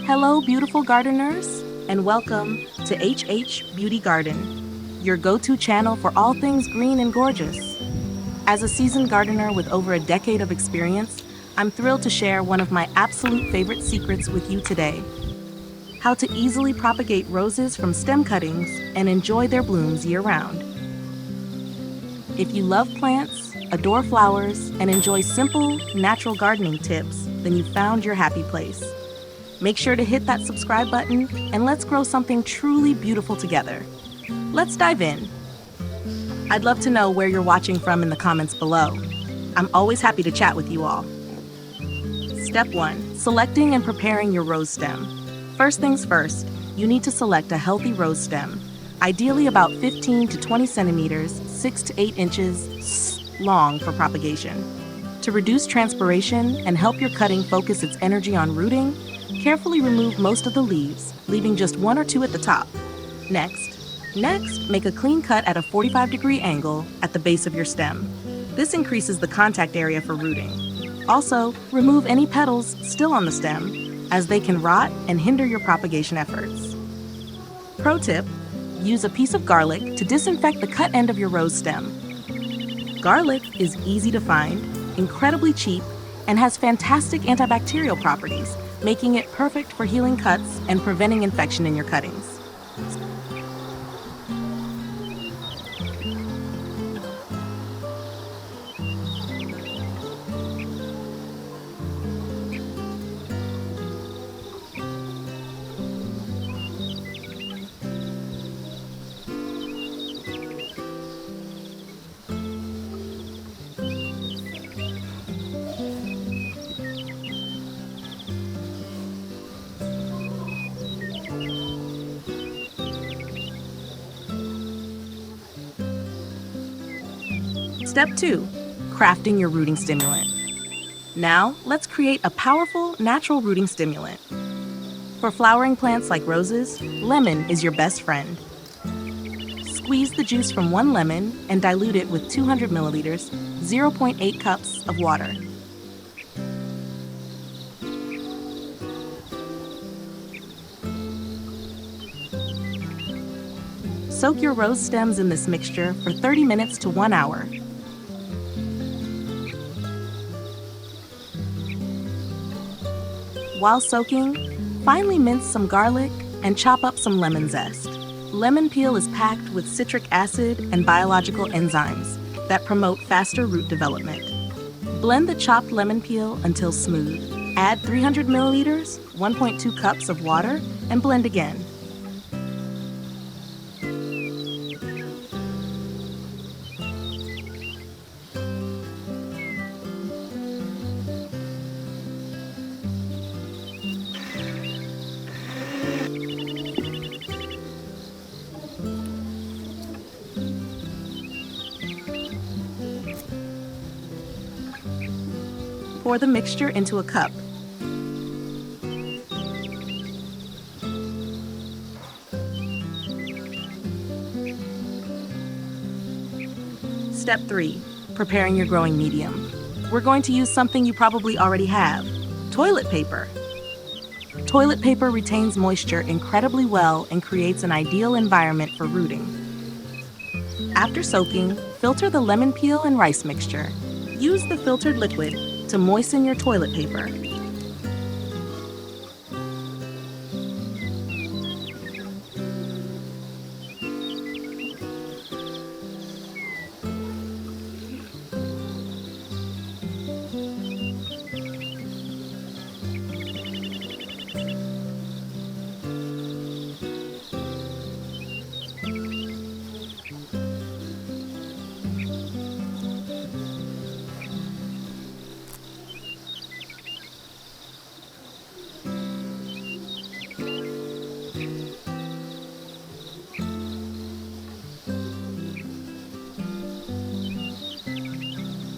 Hello, beautiful gardeners, and welcome to HH Beauty Garden, your go-to channel for all things green and gorgeous. As a seasoned gardener with over a decade of experience, I'm thrilled to share one of my absolute favorite secrets with you today: how to easily propagate roses from stem cuttings and enjoy their blooms year-round. If you love plants, adore flowers, and enjoy simple, natural gardening tips, then you've found your happy place. Make sure to hit that subscribe button and let's grow something truly beautiful together. Let's dive in. I'd love to know where you're watching from in the comments below. I'm always happy to chat with you all. Step 1. Selecting and preparing your rose stem. First things first, you need to select a healthy rose stem, ideally about 15 to 20 centimeters, 6 to 8 inches long for propagation. To reduce transpiration and help your cutting focus its energy on rooting, carefully remove most of the leaves, leaving just 1 or 2 at the top. Next, make a clean cut at a 45-degree angle at the base of your stem. This increases the contact area for rooting. Also, remove any petals still on the stem, as they can rot and hinder your propagation efforts. Pro tip: use a piece of garlic to disinfect the cut end of your rose stem. Garlic is easy to find, incredibly cheap, and has fantastic antibacterial properties, making it perfect for healing cuts and preventing infection in your cuttings. Step 2. Crafting your rooting stimulant. Now, let's create a powerful, natural rooting stimulant. For flowering plants like roses, lemon is your best friend. Squeeze the juice from 1 lemon and dilute it with 200 milliliters, 0.8 cups of water. Soak your rose stems in this mixture for 30 minutes to 1 hour. While soaking, finely mince some garlic and chop up some lemon zest. Lemon peel is packed with citric acid and biological enzymes that promote faster root development. Blend the chopped lemon peel until smooth. Add 300 milliliters, 1.2 cups of water, and blend again. Pour the mixture into a cup. Step 3. Preparing your growing medium. We're going to use something you probably already have: toilet paper. Toilet paper retains moisture incredibly well and creates an ideal environment for rooting. After soaking, filter the lemon peel and rice mixture. Use the filtered liquid to moisten your toilet paper.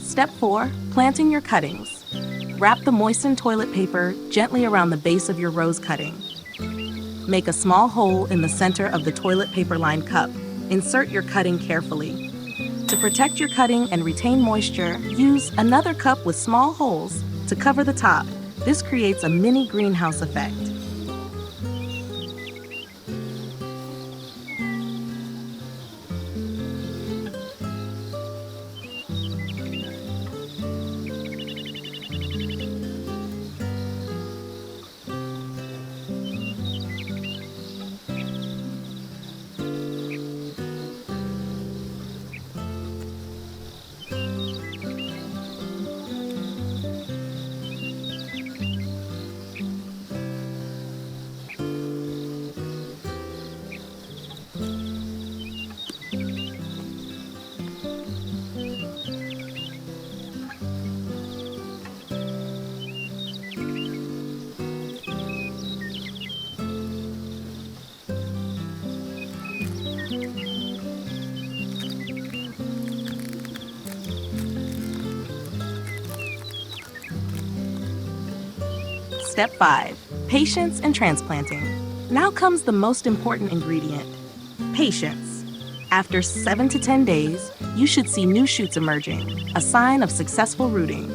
Step 4. Planting your cuttings. Wrap the moistened toilet paper gently around the base of your rose cutting. Make a small hole in the center of the toilet paper-lined cup. Insert your cutting carefully. To protect your cutting and retain moisture, use another cup with small holes to cover the top. This creates a mini greenhouse effect. Step 5. Patience and transplanting. Now comes the most important ingredient: patience. After 7 to 10 days, you should see new shoots emerging, a sign of successful rooting.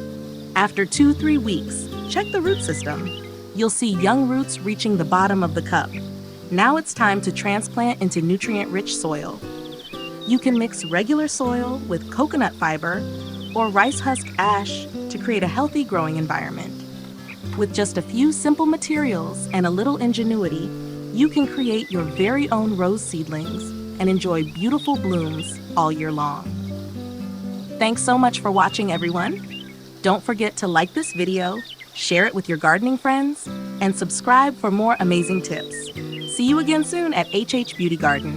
After 2-3 weeks, check the root system. You'll see young roots reaching the bottom of the cup. Now it's time to transplant into nutrient-rich soil. You can mix regular soil with coconut fiber or rice husk ash to create a healthy growing environment. With just a few simple materials and a little ingenuity, you can create your very own rose seedlings and enjoy beautiful blooms all year long. Thanks so much for watching, everyone. Don't forget to like this video, share it with your gardening friends, and subscribe for more amazing tips. See you again soon at HH Beauty Garden.